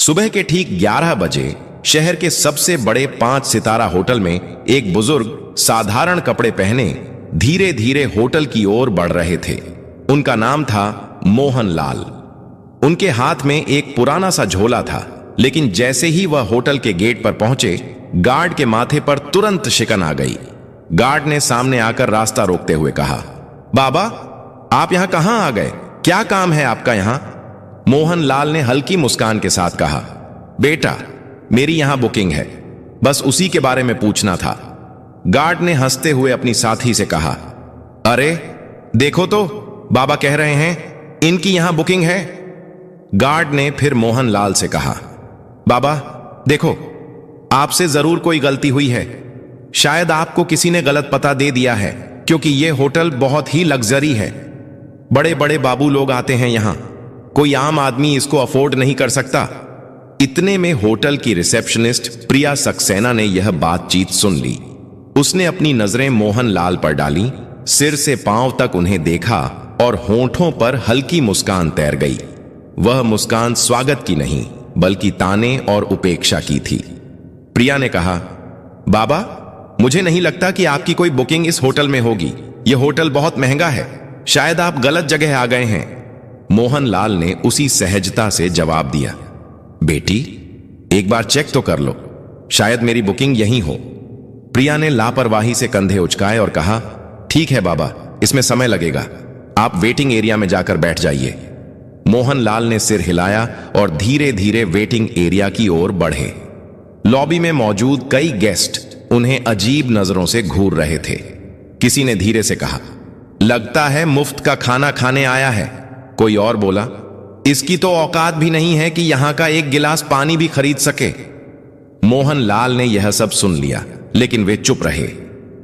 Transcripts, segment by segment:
सुबह के ठीक 11 बजे शहर के सबसे बड़े 5 सितारा होटल में एक बुजुर्ग साधारण कपड़े पहने धीरे धीरे होटल की ओर बढ़ रहे थे। उनका नाम था मोहन लाल। उनके हाथ में एक पुराना सा झोला था, लेकिन जैसे ही वह होटल के गेट पर पहुंचे, गार्ड के माथे पर तुरंत शिकन आ गई। गार्ड ने सामने आकर रास्ता रोकते हुए कहा, बाबा, आप यहां कहां आ गए? क्या काम है आपका यहां? मोहन लाल ने हल्की मुस्कान के साथ कहा, बेटा, मेरी यहां बुकिंग है, बस उसी के बारे में पूछना था। गार्ड ने हंसते हुए अपनी साथी से कहा, अरे देखो तो, बाबा कह रहे हैं इनकी यहां बुकिंग है। गार्ड ने फिर मोहन लाल से कहा, बाबा देखो, आपसे जरूर कोई गलती हुई है। शायद आपको किसी ने गलत पता दे दिया है, क्योंकि यह होटल बहुत ही लग्जरी है। बड़े बड़े बाबू लोग आते हैं यहां, कोई आम आदमी इसको अफोर्ड नहीं कर सकता। इतने में होटल की रिसेप्शनिस्ट प्रिया सक्सेना ने यह बातचीत सुन ली। उसने अपनी नजरें मोहन लाल पर डाली, सिर से पांव तक उन्हें देखा और होंठों पर हल्की मुस्कान तैर गई। वह मुस्कान स्वागत की नहीं, बल्कि ताने और उपेक्षा की थी। प्रिया ने कहा, बाबा, मुझे नहीं लगता कि आपकी कोई बुकिंग इस होटल में होगी। यह होटल बहुत महंगा है, शायद आप गलत जगह आ गए हैं। मोहन लाल ने उसी सहजता से जवाब दिया, बेटी, एक बार चेक तो कर लो, शायद मेरी बुकिंग यहीं हो। प्रिया ने लापरवाही से कंधे उचकाए और कहा, ठीक है बाबा, इसमें समय लगेगा, आप वेटिंग एरिया में जाकर बैठ जाइए। मोहन लाल ने सिर हिलाया और धीरे धीरे वेटिंग एरिया की ओर बढ़े। लॉबी में मौजूद कई गेस्ट उन्हें अजीब नजरों से घूर रहे थे। किसी ने धीरे से कहा, लगता है मुफ्त का खाना खाने आया है। कोई और बोला, इसकी तो औकात भी नहीं है कि यहां का एक गिलास पानी भी खरीद सके। मोहन लाल ने यह सब सुन लिया, लेकिन वे चुप रहे।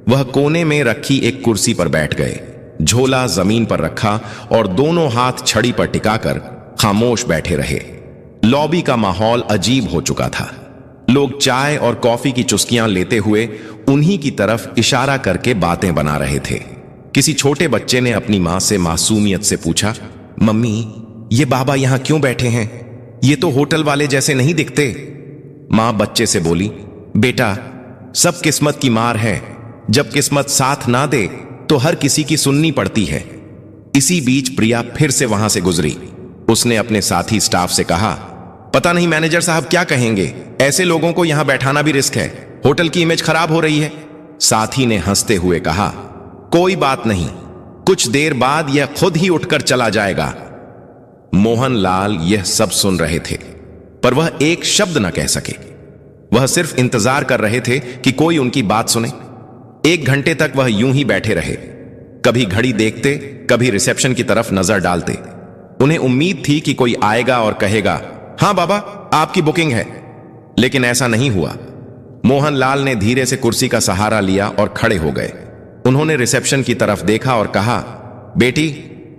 वह कोने में रखी एक कुर्सी पर बैठ गए, झोला जमीन पर रखा और दोनों हाथ छड़ी पर टिकाकर खामोश बैठे रहे। लॉबी का माहौल अजीब हो चुका था। लोग चाय और कॉफी की चुस्कियां लेते हुए उन्हीं की तरफ इशारा करके बातें बना रहे थे। किसी छोटे बच्चे ने अपनी मां से मासूमियत से पूछा, मम्मी, ये बाबा यहां क्यों बैठे हैं? ये तो होटल वाले जैसे नहीं दिखते। मां बच्चे से बोली, बेटा, सब किस्मत की मार है। जब किस्मत साथ ना दे तो हर किसी की सुननी पड़ती है। इसी बीच प्रिया फिर से वहां से गुजरी। उसने अपने साथी स्टाफ से कहा, पता नहीं मैनेजर साहब क्या कहेंगे, ऐसे लोगों को यहां बैठाना भी रिस्क है, होटल की इमेज खराब हो रही है। साथी ने हंसते हुए कहा, कोई बात नहीं, कुछ देर बाद यह खुद ही उठकर चला जाएगा। मोहन लाल यह सब सुन रहे थे, पर वह एक शब्द न कह सके। वह सिर्फ इंतजार कर रहे थे कि कोई उनकी बात सुने। 1 घंटे तक वह यूं ही बैठे रहे, कभी घड़ी देखते, कभी रिसेप्शन की तरफ नजर डालते। उन्हें उम्मीद थी कि कोई आएगा और कहेगा, हां बाबा, आपकी बुकिंग है, लेकिन ऐसा नहीं हुआ। मोहन लाल ने धीरे से कुर्सी का सहारा लिया और खड़े हो गए। उन्होंने रिसेप्शन की तरफ देखा और कहा, बेटी,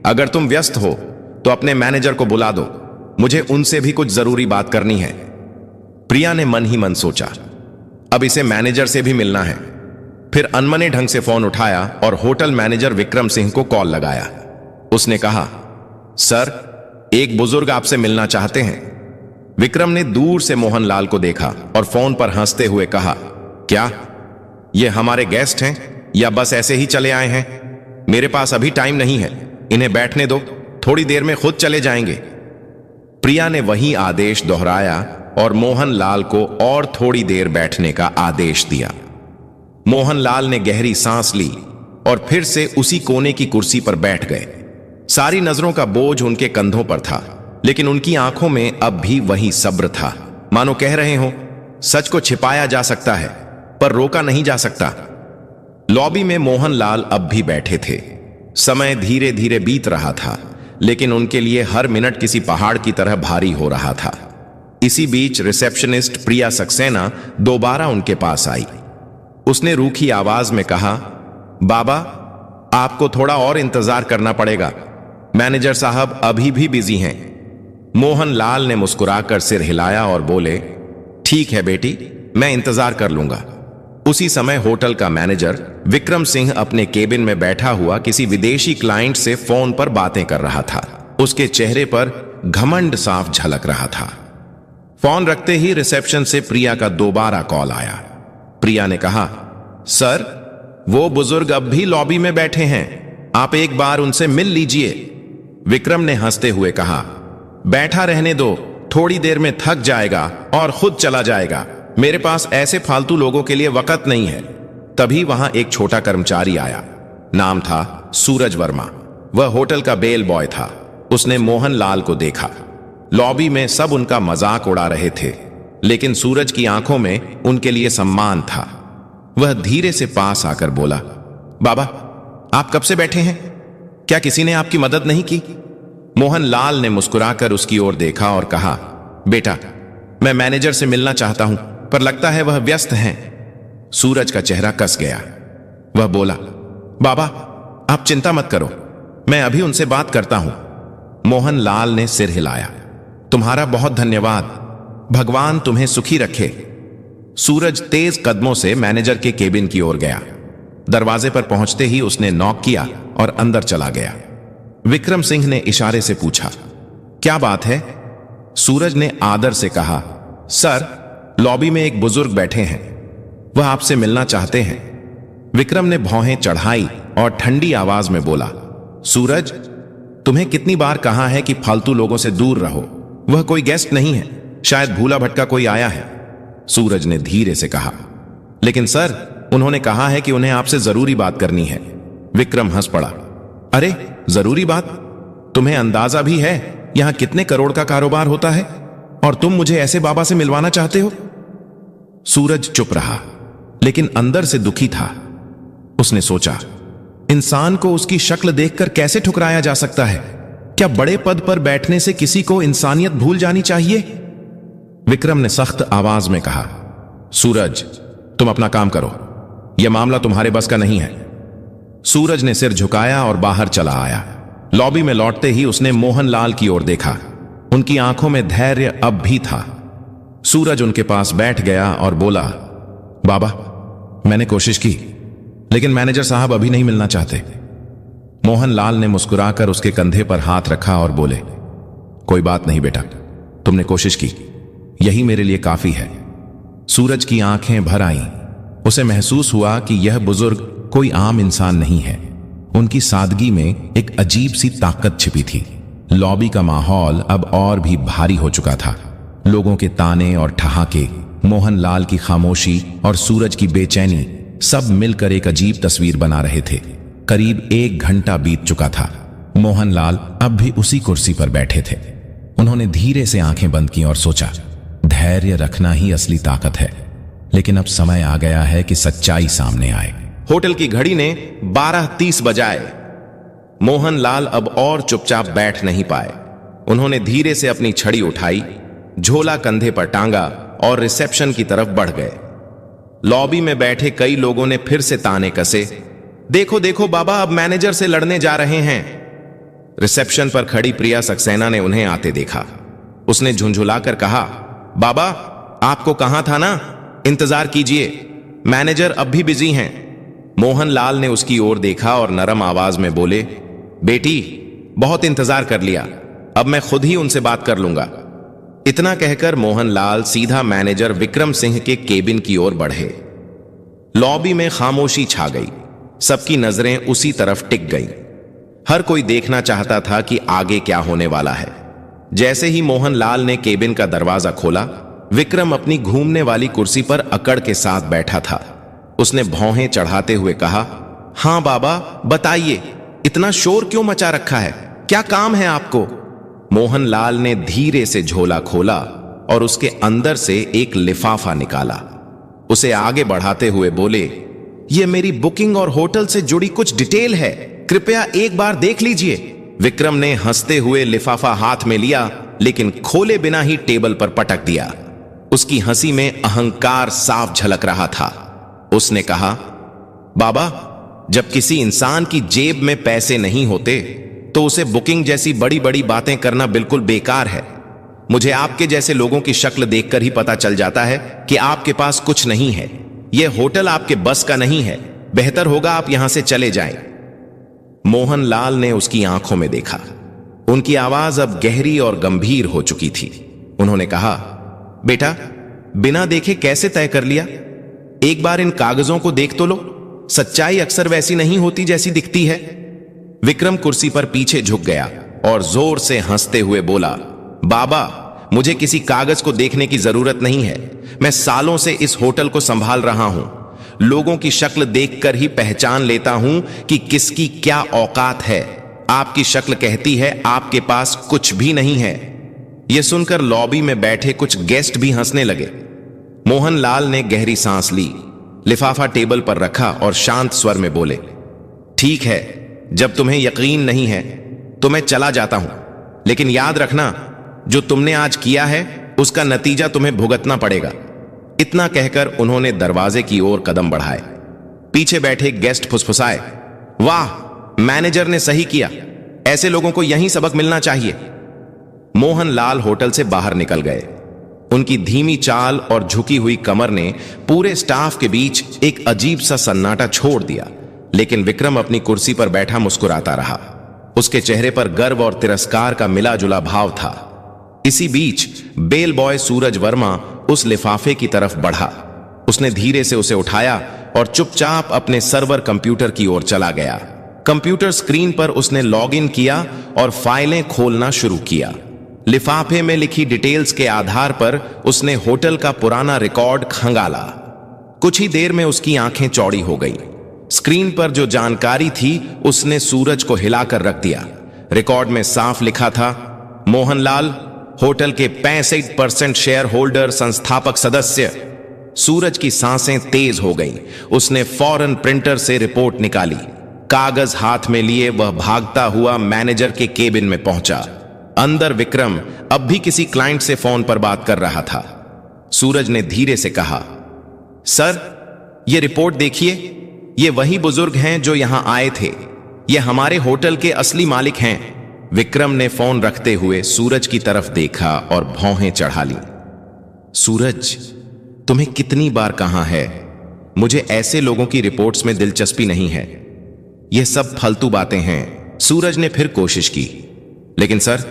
अगर तुम व्यस्त हो तो अपने मैनेजर को बुला दो, मुझे उनसे भी कुछ जरूरी बात करनी है। प्रिया ने मन ही मन सोचा, अब इसे मैनेजर से भी मिलना है। फिर अनमने ढंग से फोन उठाया और होटल मैनेजर विक्रम सिंह को कॉल लगाया। उसने कहा, सर, एक बुजुर्ग आपसे मिलना चाहते हैं। विक्रम ने दूर से मोहन लाल को देखा और फोन पर हंसते हुए कहा, क्या ये हमारे गेस्ट हैं या बस ऐसे ही चले आए हैं? मेरे पास अभी टाइम नहीं है, इन्हें बैठने दो, थोड़ी देर में खुद चले जाएंगे। प्रिया ने वही आदेश दोहराया और मोहन लाल को और थोड़ी देर बैठने का आदेश दिया। मोहन लाल ने गहरी सांस ली और फिर से उसी कोने की कुर्सी पर बैठ गए। सारी नजरों का बोझ उनके कंधों पर था, लेकिन उनकी आंखों में अब भी वही सब्र था। मानो कह रहे हो, सच को छिपाया जा सकता है, पर रोका नहीं जा सकता। लॉबी में मोहन लाल अब भी बैठे थे। समय धीरे धीरे बीत रहा था, लेकिन उनके लिए हर मिनट किसी पहाड़ की तरह भारी हो रहा था। इसी बीच रिसेप्शनिस्ट प्रिया सक्सेना दोबारा उनके पास आई। उसने रूखी आवाज में कहा, बाबा, आपको थोड़ा और इंतजार करना पड़ेगा, मैनेजर साहब अभी भी बिजी हैं। मोहन लाल ने मुस्कुराकर सिर हिलाया और बोले, ठीक है बेटी, मैं इंतजार कर लूंगा। उसी समय होटल का मैनेजर विक्रम सिंह अपने केबिन में बैठा हुआ किसी विदेशी क्लाइंट से फोन पर बातें कर रहा था। उसके चेहरे पर घमंड साफ झलक रहा था। फोन रखते ही रिसेप्शन से प्रिया का दोबारा कॉल आया। प्रिया ने कहा, सर, वो बुजुर्ग अब भी लॉबी में बैठे हैं, आप एक बार उनसे मिल लीजिए। विक्रम ने हंसते हुए कहा, बैठा रहने दो, थोड़ी देर में थक जाएगा और खुद चला जाएगा। मेरे पास ऐसे फालतू लोगों के लिए वक्त नहीं है। तभी वहां एक छोटा कर्मचारी आया। नाम था सूरज वर्मा। वह होटल का बेल बॉय था। उसने मोहन लाल को देखा। लॉबी में सब उनका मजाक उड़ा रहे थे, लेकिन सूरज की आंखों में उनके लिए सम्मान था। वह धीरे से पास आकर बोला, बाबा, आप कब से बैठे हैं? क्या किसी ने आपकी मदद नहीं की? मोहन लाल ने मुस्कुराकर उसकी ओर देखा और कहा, बेटा, मैं मैनेजर से मिलना चाहता हूं, पर लगता है वह व्यस्त हैं। सूरज का चेहरा कस गया। वह बोला, बाबा, आप चिंता मत करो, मैं अभी उनसे बात करता हूं। मोहन लाल ने सिर हिलाया। तुम्हारा बहुत धन्यवाद, भगवान तुम्हें सुखी रखे। सूरज तेज कदमों से मैनेजर के केबिन की ओर गया। दरवाजे पर पहुंचते ही उसने नॉक किया और अंदर चला गया। विक्रम सिंह ने इशारे से पूछा, क्या बात है? सूरज ने आदर से कहा, सर, लॉबी में एक बुजुर्ग बैठे हैं, वह आपसे मिलना चाहते हैं। विक्रम ने भौहें चढ़ाई और ठंडी आवाज में बोला, सूरज, तुम्हें कितनी बार कहा है कि फालतू लोगों से दूर रहो। वह कोई गेस्ट नहीं है, शायद भूला भटका कोई आया है। सूरज ने धीरे से कहा, लेकिन सर, उन्होंने कहा है कि उन्हें आपसे जरूरी बात करनी है। विक्रम हंस पड़ा। अरे, जरूरी बात? तुम्हें अंदाजा भी है यहां कितने करोड़ का कारोबार होता है, और तुम मुझे ऐसे बाबा से मिलवाना चाहते हो? सूरज चुप रहा, लेकिन अंदर से दुखी था। उसने सोचा, इंसान को उसकी शक्ल देखकर कैसे ठुकराया जा सकता है? क्या बड़े पद पर बैठने से किसी को इंसानियत भूल जानी चाहिए? विक्रम ने सख्त आवाज में कहा, सूरज, तुम अपना काम करो, यह मामला तुम्हारे बस का नहीं है। सूरज ने सिर झुकाया और बाहर चला आया। लॉबी में लौटते ही उसने मोहन लाल की ओर देखा। उनकी आंखों में धैर्य अब भी था। सूरज उनके पास बैठ गया और बोला, बाबा, मैंने कोशिश की, लेकिन मैनेजर साहब अभी नहीं मिलना चाहते। मोहन लाल ने मुस्कुराकर उसके कंधे पर हाथ रखा और बोले, कोई बात नहीं बेटा, तुमने कोशिश की, यही मेरे लिए काफी है। सूरज की आंखें भर आईं। उसे महसूस हुआ कि यह बुजुर्ग कोई आम इंसान नहीं है। उनकी सादगी में एक अजीब सी ताकत छिपी थी। लॉबी का माहौल अब और भी भारी हो चुका था। लोगों के ताने और ठहाके, मोहन लाल की खामोशी और सूरज की बेचैनी सब मिलकर एक अजीब तस्वीर बना रहे थे। करीब 1 घंटा बीत चुका था। मोहन लाल अब भी उसी कुर्सी पर बैठे थे। उन्होंने धीरे से आंखें बंद की और सोचा, धैर्य रखना ही असली ताकत है। लेकिन अब समय आ गया है कि सच्चाई सामने आए। होटल की घड़ी ने 12:30 बजाए। मोहन लाल अब और चुपचाप बैठ नहीं पाए। उन्होंने धीरे से अपनी छड़ी उठाई, झोला कंधे पर टांगा और रिसेप्शन की तरफ बढ़ गए। लॉबी में बैठे कई लोगों ने फिर से ताने कसे, देखो देखो बाबा, अब मैनेजर से लड़ने जा रहे हैं। रिसेप्शन पर खड़ी प्रिया सक्सेना ने उन्हें आते देखा। उसने झुंझुलाकर कहा, बाबा, आपको कहा था ना, इंतजार कीजिए, मैनेजर अब भी बिजी हैं। मोहन लाल ने उसकी ओर देखा और नरम आवाज में बोले, बेटी, बहुत इंतजार कर लिया, अब मैं खुद ही उनसे बात कर लूंगा। इतना कहकर मोहन लाल सीधा मैनेजर विक्रम सिंह के केबिन की ओर बढ़े। लॉबी में खामोशी छा गई। सबकी नजरें उसी तरफ टिक गईं। हर कोई देखना चाहता था कि आगे क्या होने वाला है। जैसे ही मोहन लाल ने केबिन का दरवाजा खोला, विक्रम अपनी घूमने वाली कुर्सी पर अकड़ के साथ बैठा था। उसने भौहें चढ़ाते हुए कहा, हां बाबा, बताइए, इतना शोर क्यों मचा रखा है? क्या काम है आपको? मोहन लाल ने धीरे से झोला खोला और उसके अंदर से एक लिफाफा निकाला। उसे आगे बढ़ाते हुए बोले, यह मेरी बुकिंग और होटल से जुड़ी कुछ डिटेल है, कृपया एक बार देख लीजिए। विक्रम ने हंसते हुए लिफाफा हाथ में लिया, लेकिन खोले बिना ही टेबल पर पटक दिया। उसकी हंसी में अहंकार साफ झलक रहा था। उसने कहा, बाबा, जब किसी इंसान की जेब में पैसे नहीं होते तो उसे बुकिंग जैसी बड़ी बड़ी बातें करना बिल्कुल बेकार है। मुझे आपके जैसे लोगों की शक्ल देखकर ही पता चल जाता है कि आपके पास कुछ नहीं है। यह होटल आपके बस का नहीं है। बेहतर होगा आप यहां से चले जाएं। मोहन लाल ने उसकी आंखों में देखा। उनकी आवाज अब गहरी और गंभीर हो चुकी थी। उन्होंने कहा, बेटा, बिना देखे कैसे तय कर लिया? एक बार इन कागजों को देख तो लो। सच्चाई अक्सर वैसी नहीं होती जैसी दिखती है। विक्रम कुर्सी पर पीछे झुक गया और जोर से हंसते हुए बोला, बाबा, मुझे किसी कागज को देखने की जरूरत नहीं है। मैं सालों से इस होटल को संभाल रहा हूं। लोगों की शक्ल देखकर ही पहचान लेता हूं कि किसकी क्या औकात है। आपकी शक्ल कहती है आपके पास कुछ भी नहीं है। यह सुनकर लॉबी में बैठे कुछ गेस्ट भी हंसने लगे। मोहनलाल ने गहरी सांस ली, लिफाफा टेबल पर रखा और शांत स्वर में बोले, ठीक है, जब तुम्हें यकीन नहीं है तो मैं चला जाता हूं, लेकिन याद रखना, जो तुमने आज किया है उसका नतीजा तुम्हें भुगतना पड़ेगा। इतना कहकर उन्होंने दरवाजे की ओर कदम बढ़ाए। पीछे बैठे गेस्ट फुसफुसाए, वाह, मैनेजर ने सही किया, ऐसे लोगों को यहीं सबक मिलना चाहिए। मोहनलाल होटल से बाहर निकल गए। उनकी धीमी चाल और झुकी हुई कमर ने पूरे स्टाफ के बीच एक अजीब सा सन्नाटा छोड़ दिया, लेकिन विक्रम अपनी कुर्सी पर बैठा मुस्कुराता रहा। उसके चेहरे पर गर्व और तिरस्कार का मिला जुला भाव था। इसी बीच बेल बॉय सूरज वर्मा उस लिफाफे की तरफ बढ़ा। उसने धीरे से उसे उठाया और चुपचाप अपने सर्वर कंप्यूटर की ओर चला गया। कंप्यूटर स्क्रीन पर उसने लॉगिन किया और फाइलें खोलना शुरू किया। लिफाफे में लिखी डिटेल्स के आधार पर उसने होटल का पुराना रिकॉर्ड खंगाला। कुछ ही देर में उसकी आंखें चौड़ी हो गई। स्क्रीन पर जो जानकारी थी उसने सूरज को हिलाकर रख दिया। रिकॉर्ड में साफ लिखा था, मोहनलाल, होटल के 65% शेयर होल्डर, संस्थापक सदस्य। सूरज की सांसें तेज हो गईं। उसने फौरन प्रिंटर से रिपोर्ट निकाली। कागज हाथ में लिए वह भागता हुआ मैनेजर के केबिन में पहुंचा। अंदर विक्रम अब भी किसी क्लाइंट से फोन पर बात कर रहा था। सूरज ने धीरे से कहा, सर, यह रिपोर्ट देखिए, ये वही बुजुर्ग हैं जो यहां आए थे। ये हमारे होटल के असली मालिक हैं। विक्रम ने फोन रखते हुए सूरज की तरफ देखा और भौहें चढ़ा ली। सूरज, तुम्हें कितनी बार कहा है, मुझे ऐसे लोगों की रिपोर्ट्स में दिलचस्पी नहीं है। यह सब फालतू बातें हैं। सूरज ने फिर कोशिश की, लेकिन सर,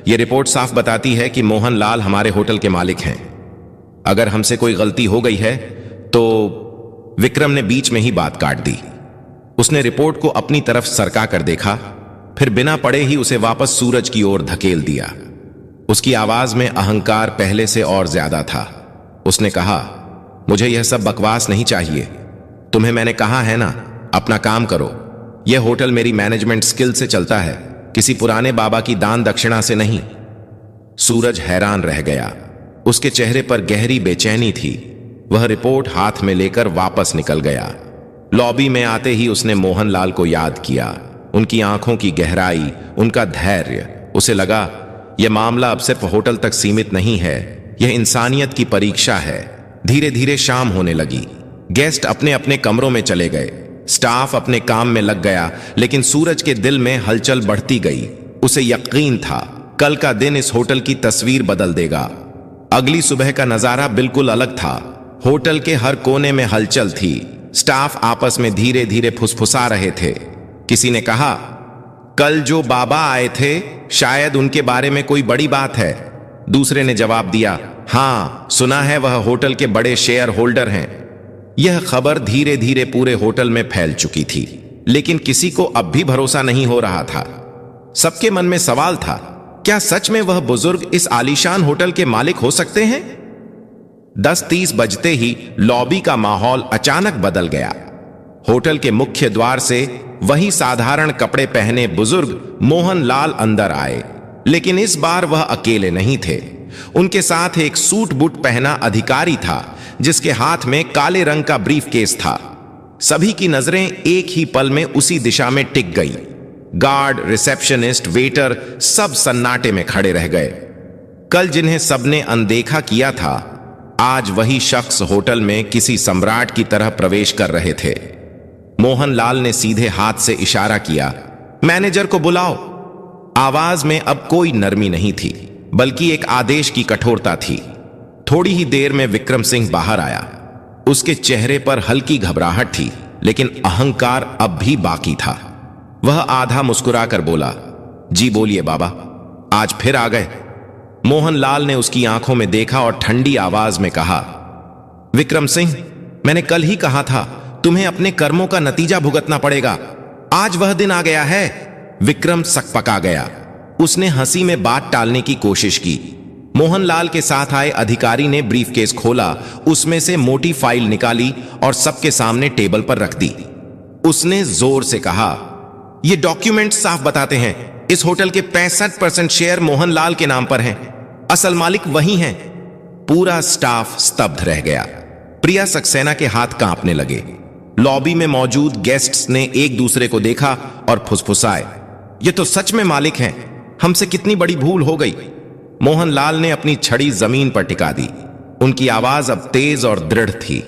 यह रिपोर्ट साफ बताती है कि मोहनलाल हमारे होटल के मालिक हैं। अगर हमसे कोई गलती हो गई है तो। विक्रम ने बीच में ही बात काट दी। उसने रिपोर्ट को अपनी तरफ सरका कर देखा, फिर बिना पढ़े ही उसे वापस सूरज की ओर धकेल दिया। उसकी आवाज में अहंकार पहले से और ज्यादा था। उसने कहा, मुझे यह सब बकवास नहीं चाहिए। तुम्हें मैंने कहा है ना, अपना काम करो। यह होटल मेरी मैनेजमेंट स्किल से चलता है, किसी पुराने बाबा की दान दक्षिणा से नहीं। सूरज हैरान रह गया। उसके चेहरे पर गहरी बेचैनी थी। वह रिपोर्ट हाथ में लेकर वापस निकल गया। लॉबी में आते ही उसने मोहनलाल को याद किया। उनकी आंखों की गहराई, उनका धैर्य। उसे लगा, यह मामला अब सिर्फ होटल तक सीमित नहीं है, यह इंसानियत की परीक्षा है। धीरे धीरे शाम होने लगी। गेस्ट अपने अपने कमरों में चले गए। स्टाफ अपने काम में लग गया, लेकिन सूरज के दिल में हलचल बढ़ती गई। उसे यकीन था, कल का दिन इस होटल की तस्वीर बदल देगा। अगली सुबह का नजारा बिल्कुल अलग था। होटल के हर कोने में हलचल थी। स्टाफ आपस में धीरे धीरे फुसफुसा रहे थे। किसी ने कहा, कल जो बाबा आए थे, शायद उनके बारे में कोई बड़ी बात है। दूसरे ने जवाब दिया, हां, सुना है वह होटल के बड़े शेयर होल्डर हैं। यह खबर धीरे धीरे पूरे होटल में फैल चुकी थी, लेकिन किसी को अब भी भरोसा नहीं हो रहा था। सबके मन में सवाल था, क्या सच में वह बुजुर्ग इस आलीशान होटल के मालिक हो सकते हैं? 10:30 बजते ही लॉबी का माहौल अचानक बदल गया। होटल के मुख्य द्वार से वही साधारण कपड़े पहने बुजुर्ग मोहनलाल अंदर आए, लेकिन इस बार वह अकेले नहीं थे। उनके साथ एक सूट बूट पहना अधिकारी था, जिसके हाथ में काले रंग का ब्रीफकेस था। सभी की नजरें एक ही पल में उसी दिशा में टिक गई। गार्ड, रिसेप्शनिस्ट, वेटर सब सन्नाटे में खड़े रह गए। कल जिन्हें सबने अनदेखा किया था, आज वही शख्स होटल में किसी सम्राट की तरह प्रवेश कर रहे थे। मोहनलाल ने सीधे हाथ से इशारा किया, मैनेजर को बुलाओ। आवाज में अब कोई नरमी नहीं थी, बल्कि एक आदेश की कठोरता थी। थोड़ी ही देर में विक्रम सिंह बाहर आया। उसके चेहरे पर हल्की घबराहट थी, लेकिन अहंकार अब भी बाकी था। वह आधा मुस्कुराकर बोला, जी बोलिए बाबा, आज फिर आ गए। मोहनलाल ने उसकी आंखों में देखा और ठंडी आवाज में कहा, विक्रम सिंह, मैंने कल ही कहा था तुम्हें अपने कर्मों का नतीजा भुगतना पड़ेगा। आज वह दिन आ गया है। विक्रम सकपका गया। उसने हंसी में बात टालने की कोशिश की। मोहनलाल के साथ आए अधिकारी ने ब्रीफकेस खोला, उसमें से मोटी फाइल निकाली और सबके सामने टेबल पर रख दी। उसने जोर से कहा, ये डॉक्यूमेंट साफ बताते हैं इस होटल के 65% शेयर मोहनलाल के नाम पर हैं। असल मालिक वही हैं। पूरा स्टाफ स्तब्ध रह गया। प्रिया सक्सेना के हाथ कांपने लगे। लॉबी में मौजूद गेस्ट्स ने एक दूसरे को देखा और फुसफुसाए, ये तो सच में मालिक हैं। हमसे कितनी बड़ी भूल हो गई। मोहनलाल ने अपनी छड़ी जमीन पर टिका दी। उनकी आवाज अब तेज और दृढ़ थी।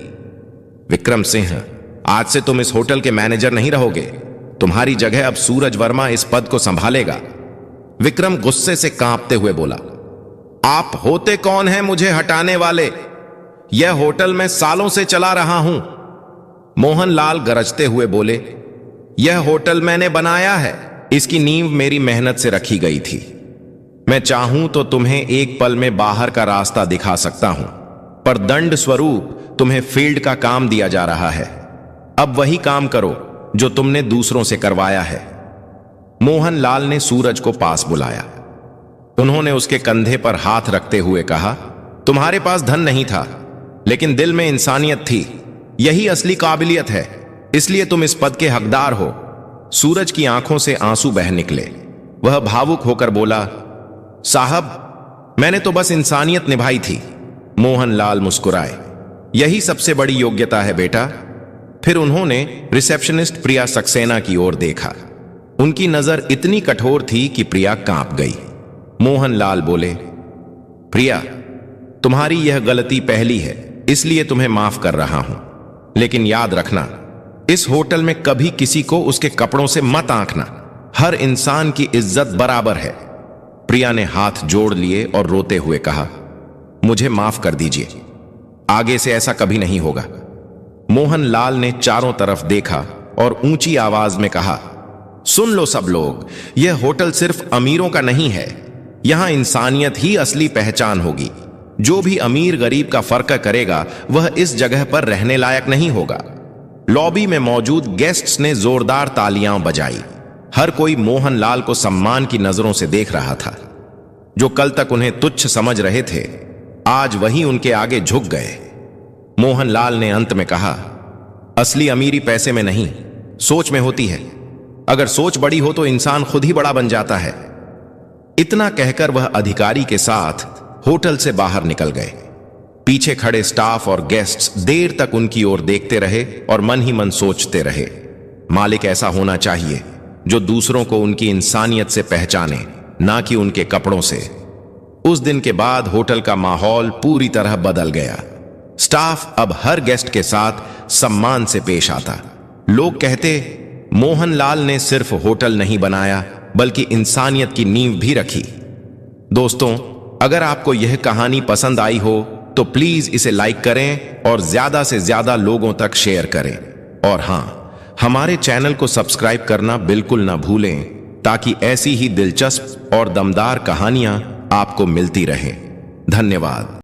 विक्रम सिंह, आज से तुम इस होटल के मैनेजर नहीं रहोगे। तुम्हारी जगह अब सूरज वर्मा इस पद को संभालेगा। विक्रम गुस्से से कांपते हुए बोला, आप होते कौन हैं मुझे हटाने वाले? यह होटल मैं सालों से चला रहा हूं। मोहनलाल गरजते हुए बोले, यह होटल मैंने बनाया है। इसकी नींव मेरी मेहनत से रखी गई थी। मैं चाहूं तो तुम्हें एक पल में बाहर का रास्ता दिखा सकता हूं, पर दंड स्वरूप तुम्हें फील्ड का काम दिया जा रहा है। अब वही काम करो जो तुमने दूसरों से करवाया है। मोहनलाल ने सूरज को पास बुलाया। उन्होंने उसके कंधे पर हाथ रखते हुए कहा, तुम्हारे पास धन नहीं था, लेकिन दिल में इंसानियत थी। यही असली काबिलियत है, इसलिए तुम इस पद के हकदार हो। सूरज की आंखों से आंसू बह निकले। वह भावुक होकर बोला, साहब, मैंने तो बस इंसानियत निभाई थी। मोहनलाल मुस्कुराए, यही सबसे बड़ी योग्यता है बेटा। फिर उन्होंने रिसेप्शनिस्ट प्रिया सक्सेना की ओर देखा। उनकी नजर इतनी कठोर थी कि प्रिया कांप गई। मोहनलाल बोले, प्रिया, तुम्हारी यह गलती पहली है, इसलिए तुम्हें माफ कर रहा हूं। लेकिन याद रखना, इस होटल में कभी किसी को उसके कपड़ों से मत आंकना। हर इंसान की इज्जत बराबर है। प्रिया ने हाथ जोड़ लिए और रोते हुए कहा, मुझे माफ कर दीजिए, आगे से ऐसा कभी नहीं होगा। मोहनलाल ने चारों तरफ देखा और ऊंची आवाज में कहा, सुन लो सब लोग, यह होटल सिर्फ अमीरों का नहीं है। यहां इंसानियत ही असली पहचान होगी। जो भी अमीर गरीब का फर्क करेगा वह इस जगह पर रहने लायक नहीं होगा। लॉबी में मौजूद गेस्ट्स ने जोरदार तालियां बजाई। हर कोई मोहनलाल को सम्मान की नजरों से देख रहा था। जो कल तक उन्हें तुच्छ समझ रहे थे, आज वही उनके आगे झुक गए। मोहनलाल ने अंत में कहा, असली अमीरी पैसे में नहीं, सोच में होती है। अगर सोच बड़ी हो तो इंसान खुद ही बड़ा बन जाता है। इतना कहकर वह अधिकारी के साथ होटल से बाहर निकल गए। पीछे खड़े स्टाफ और गेस्ट्स देर तक उनकी ओर देखते रहे और मन ही मन सोचते रहे, मालिक ऐसा होना चाहिए जो दूसरों को उनकी इंसानियत से पहचाने, ना कि उनके कपड़ों से। उस दिन के बाद होटल का माहौल पूरी तरह बदल गया। स्टाफ अब हर गेस्ट के साथ सम्मान से पेश आता। लोग कहते, मोहनलाल ने सिर्फ होटल नहीं बनाया बल्कि इंसानियत की नींव भी रखी। दोस्तों, अगर आपको यह कहानी पसंद आई हो तो प्लीज इसे लाइक करें और ज्यादा से ज्यादा लोगों तक शेयर करें। और हां, हमारे चैनल को सब्सक्राइब करना बिल्कुल ना भूलें, ताकि ऐसी ही दिलचस्प और दमदार कहानियां आपको मिलती रहें। धन्यवाद।